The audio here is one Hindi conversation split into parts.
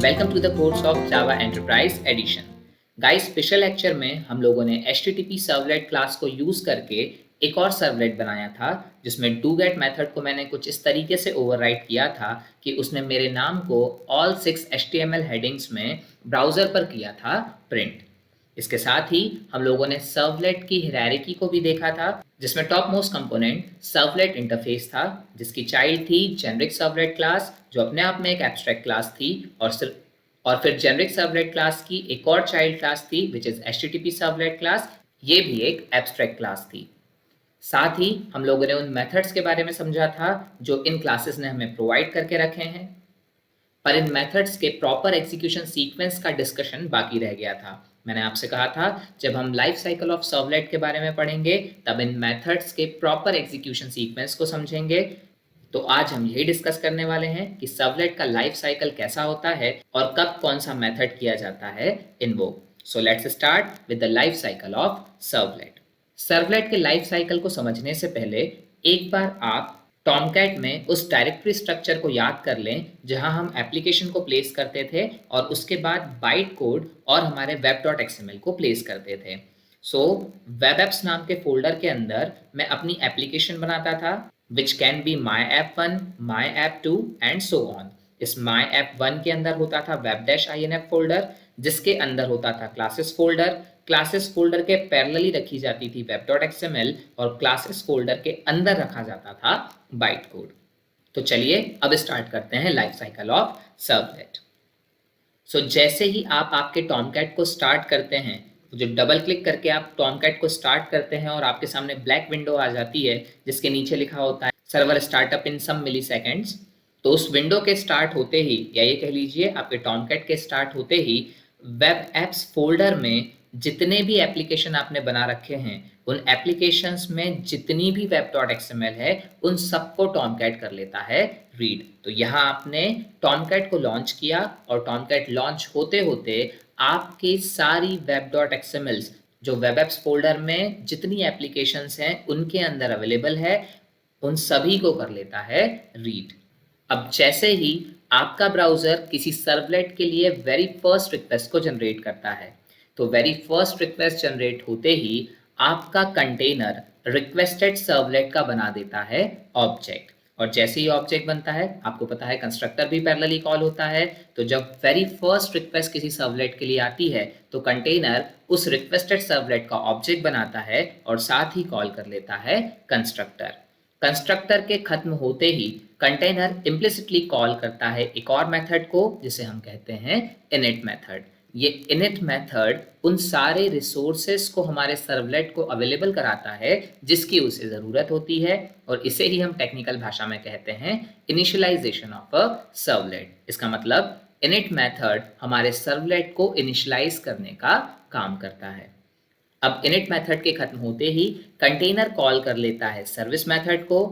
Welcome to the course of Java enterprise edition. Guys, special lecture में हम लोगों ने HTTP सर्वलेट क्लास को यूज करके एक और सर्वलेट बनाया था जिसमें डूगेट मेथड को मैंने कुछ इस तरीके से ओवरराइड किया था कि उसने मेरे नाम को ऑल 6 HTML हेडिंग्स में ब्राउजर पर किया था प्रिंट। इसके साथ ही हम लोगों ने सर्वलेट की हायरार्की को भी देखा था जिसमें top most component servlet interface था जिसकी चाइल्ड थी जेनरिक सर्वलेट क्लास जो अपने आप में एक एब्स्ट्रैक्ट क्लास थी और फिर जेनरिक सर्वलेट क्लास की एक और चाइल्ड क्लास थी which is HTTP servlet class. ये भी एक एब्स्ट्रैक्ट क्लास थी। साथ ही हम लोगों ने उन मेथड्स के बारे में समझा था जो इन क्लासेस ने हमें प्रोवाइड करके रखे हैं, पर इन मेथड्स के प्रॉपर एग्जीक्यूशन सीक्वेंस का डिस्कशन बाकी रह गया था। मैंने आपसे कहा था जब हम लाइफ साइकिल ऑफ सर्वलेट के बारे में पढ़ेंगे तब इन मेथड्स के प्रॉपर एग्जीक्यूशन सीक्वेंस को समझेंगे। तो आज हम यही डिस्कस करने वाले हैं कि सर्वलेट का लाइफ साइकिल कैसा होता है और कब कौन सा मेथड किया जाता है invoke. So let's start with the life cycle of servlet. Servlet के लाइफ साइकिल को समझने से पहले एक बार आप टॉमकैट में उस डायरेक्टरी स्ट्रक्चर को याद कर लें जहां हम एप्लीकेशन को प्लेस करते थे और उसके बाद बाइट कोड और हमारे web.xml को प्लेस करते थे। सो वेब एप्स नाम के फोल्डर के अंदर मैं अपनी एप्लीकेशन बनाता था which can be my app 1, my app 2 and so on. इस माई ऐप 1 के अंदर होता था web-inf फोल्डर जिसके अंदर होता था क्लासेस फोल्डर। क्लासेस फोल्डर के पैरेलली रखी जाती थी web.xml और क्लासेस फोल्डर के अंदर रखा जाता था बाइट कोड। तो चलिए अब स्टार्ट करते हैं लाइफ साइकिल ऑफ सर्वलेट। सो जैसे ही आप आपके टॉमकैट को स्टार्ट करते हैं, तो जो डबल क्लिक करके आप टॉमकैट को स्टार्ट करते हैं और आपके सामने ब्लैक विंडो आ जाती है जिसके नीचे लिखा होता है server startup in some milliseconds. तो उस विंडो के स्टार्ट होते ही या ये कह लीजिए आपके टॉमकैट के स्टार्ट होते ही वेब एप्स फोल्डर में जितने भी एप्लीकेशन आपने बना रखे हैं उन एप्लीकेशंस में जितनी भी web.xml है उन सबको टॉमकैट कर लेता है रीड। तो यहाँ आपने टॉमकैट को लॉन्च किया और टॉमकैट लॉन्च होते होते आपकी सारी web.xml जो वेब एप्स फोल्डर में जितनी एप्लीकेशंस हैं उनके अंदर अवेलेबल है उन सभी को कर लेता है रीड। अब जैसे ही आपका ब्राउजर किसी सर्वलेट के लिए वेरी फर्स्ट रिक्वेस्ट को जनरेट करता है, तो वेरी फर्स्ट रिक्वेस्ट जनरेट होते ही आपका कंटेनर रिक्वेस्टेड सर्वलेट का बना देता है ऑब्जेक्ट। और जैसे ही ऑब्जेक्ट बनता है, आपको पता है कंस्ट्रक्टर भी पैरेलली कॉल होता है। तो जब वेरी फर्स्ट रिक्वेस्ट किसी सर्वलेट के लिए आती है तो कंटेनर उस रिक्वेस्टेड सर्वलेट का ऑब्जेक्ट बनाता है और साथ ही कॉल कर लेता है कंस्ट्रक्टर। कंस्ट्रक्टर के खत्म होते ही कंटेनर इम्प्लिसिटली कॉल करता है एक और मेथड को जिसे हम कहते हैं इनिट मेथड। ये इनिट मेथड उन सारे रिसोर्सेस को हमारे सर्वलेट को अवेलेबल कराता है जिसकी उसे ज़रूरत होती है और इसे ही हम टेक्निकल भाषा में कहते हैं इनिशियलाइजेशन ऑफ अ सर्वलेट। इसका मतलब इनिट मेथड हमारे सर्वलेट को इनिशियलाइज करने का काम करता है। अब इनिट मेथड के खत्म होते ही कंटेनर कॉल कर लेता है सर्विस मेथड को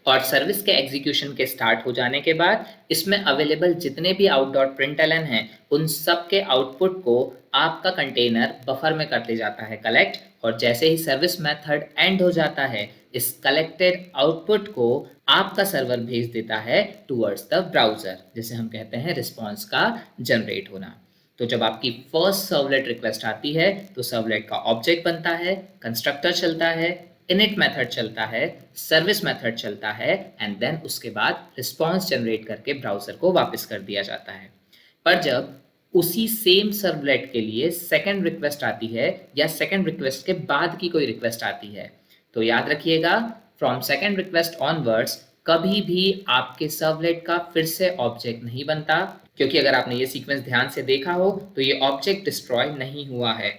और सर्विस के एग्जीक्यूशन के स्टार्ट हो जाने के बाद इसमें अवेलेबल जितने भी out.println हैं उन सब के आउटपुट को आपका कंटेनर बफर में करते जाता है कलेक्ट। और जैसे ही सर्विस मेथड एंड हो जाता है इस कलेक्टेड आउटपुट को आपका सर्वर भेज देता है टूवर्ड्स द ब्राउजर, जिसे हम कहते हैं रिस्पॉन्स का जनरेट होना। तो जब आपकी फर्स्ट सर्वलेट रिक्वेस्ट आती है तो सर्वलेट का ऑब्जेक्ट बनता है, कंस्ट्रक्टर चलता है, इनिट मेथड चलता है, सर्विस मेथड चलता है एंड देन उसके बाद रिस्पॉन्स जनरेट करके ब्राउजर को वापस कर दिया जाता है। पर जब उसी सेम सर्वलेट के लिए सेकंड रिक्वेस्ट आती है या सेकंड रिक्वेस्ट के बाद की कोई रिक्वेस्ट आती है तो याद रखिएगा फ्रॉम सेकंड रिक्वेस्ट ऑनवर्ड्स कभी भी आपके सर्वलेट का फिर से ऑब्जेक्ट नहीं बनता, क्योंकि अगर आपने ये सीक्वेंस ध्यान से देखा हो तो ये ऑब्जेक्ट डिस्ट्रॉय नहीं हुआ है।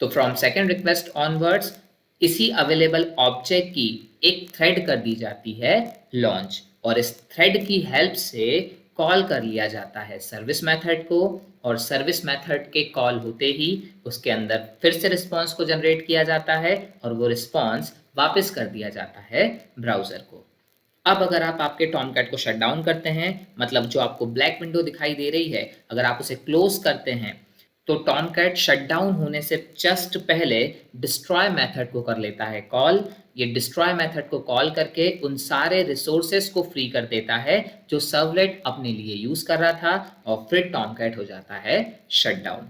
तो फ्रॉम सेकंड रिक्वेस्ट ऑनवर्ड्स इसी अवेलेबल ऑब्जेक्ट की एक थ्रेड कर दी जाती है लॉन्च और इस थ्रेड की हेल्प से कॉल कर लिया जाता है सर्विस मेथड को और सर्विस मेथड के कॉल होते ही उसके अंदर फिर से रिस्पॉन्स को जनरेट किया जाता है और वो रिस्पॉन्स वापस कर दिया जाता है ब्राउजर को। अब अगर आप आपके टॉमकैट को शट डाउन करते हैं, मतलब जो आपको ब्लैक विंडो दिखाई दे रही है, अगर आप उसे क्लोज करते हैं तो टॉमकैट शटडाउन होने से जस्ट पहले डिस्ट्रॉय मेथड को कर लेता है कॉल। ये डिस्ट्रॉय मेथड को कॉल करके उन सारे रिसोर्सेस को फ्री कर देता है जो सर्वलेट अपने लिए यूज कर रहा था, और फिर टॉमकैट हो जाता है शटडाउन।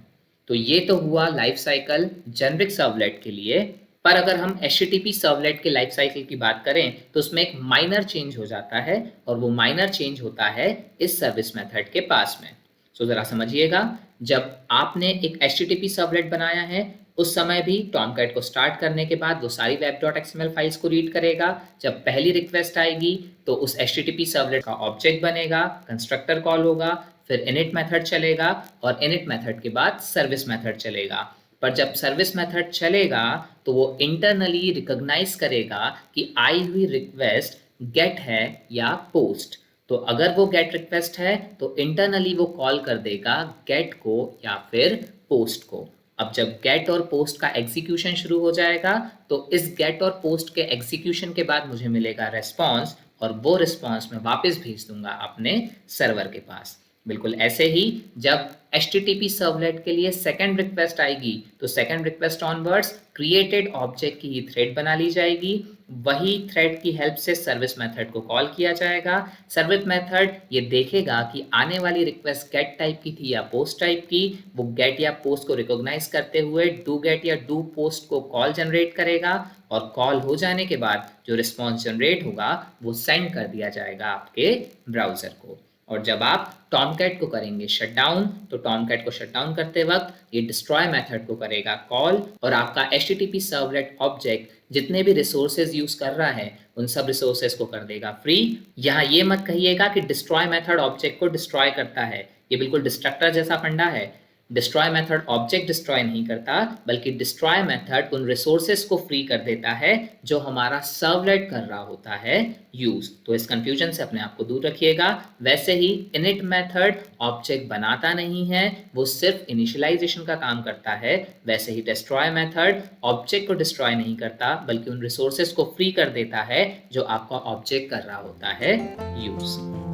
तो ये तो हुआ लाइफ साइकिल जेनरिक सर्वलेट के लिए। पर अगर हम HTTP सर्वलेट के लाइफ साइकिल की बात करें तो उसमें एक माइनर चेंज हो जाता है, और वो माइनर चेंज होता है इस सर्विस मेथड के पास में। सो जरा समझिएगा, जब आपने एक HTTP सर्वलेट बनाया है उस समय भी टॉमकैट को स्टार्ट करने के बाद वो सारी web.xml फाइल्स को रीड करेगा। जब पहली रिक्वेस्ट आएगी तो उस HTTP सर्वलेट का ऑब्जेक्ट बनेगा, कंस्ट्रक्टर कॉल होगा, फिर इनिट मेथड चलेगा, और इनिट मेथड के बाद सर्विस मेथड चलेगा। पर जब सर्विस मेथड चलेगा तो वो इंटरनली रिकॉग्नाइज करेगा कि आई हुई रिक्वेस्ट गेट है या पोस्ट। तो अगर वो गेट रिक्वेस्ट है तो इंटरनली वो कॉल कर देगा गेट को या फिर पोस्ट को। अब जब गेट और पोस्ट का एग्जीक्यूशन शुरू हो जाएगा तो इस गेट और पोस्ट के एग्जीक्यूशन के बाद मुझे मिलेगा रेस्पॉन्स, और वो रिस्पॉन्स मैं वापस भेज दूंगा अपने सर्वर के पास। बिल्कुल ऐसे ही जब HTTP सर्वलेट के लिए सेकंड रिक्वेस्ट आएगी तो second request onwards created object की थ्रेड बना ली जाएगी। वही थ्रेड की हेल्प से सर्विस मेथड को कॉल किया जाएगा। सर्विस मेथड ये देखेगा कि आने वाली रिक्वेस्ट गेट टाइप की थी या पोस्ट टाइप की। वो गेट या पोस्ट को रिकॉग्नाइज करते हुए डू गेट या डू पोस्ट को कॉल जनरेट करेगा, और कॉल हो जाने के बाद जो रिस्पॉन्स जनरेट होगा वो सेंड कर दिया जाएगा आपके ब्राउजर को। और जब आप टॉमकैट को करेंगे शटडाउन तो टॉमकैट को शटडाउन करते वक्त ये डिस्ट्रॉय मेथड को करेगा कॉल, और आपका HTTP सर्वलेट ऑब्जेक्ट जितने भी रिसोर्सेज यूज कर रहा है उन सब रिसोर्सेज को कर देगा फ्री। यहाँ ये मत कहिएगा कि डिस्ट्रॉय मेथड ऑब्जेक्ट को डिस्ट्रॉय करता है, ये बिल्कुल डिस्ट्रक्टर जैसा फंडा है। डिस्ट्रॉय मेथड ऑब्जेक्ट डिस्ट्रॉय नहीं करता, बल्कि डिस्ट्रॉय मेथड उन रिसोर्सेस को फ्री कर देता है जो हमारा सर्वलेट कर रहा होता है यूज। तो इस कंफ्यूजन से अपने आप को दूर रखिएगा। वैसे ही इनिट मेथड ऑब्जेक्ट बनाता नहीं है, वो सिर्फ इनिशियलाइजेशन का काम करता है। वैसे ही डिस्ट्रॉय मेथड ऑब्जेक्ट को डिस्ट्रॉय नहीं करता, बल्कि उन रिसोर्सेस को फ्री कर देता है जो आपका ऑब्जेक्ट कर रहा होता है यूज।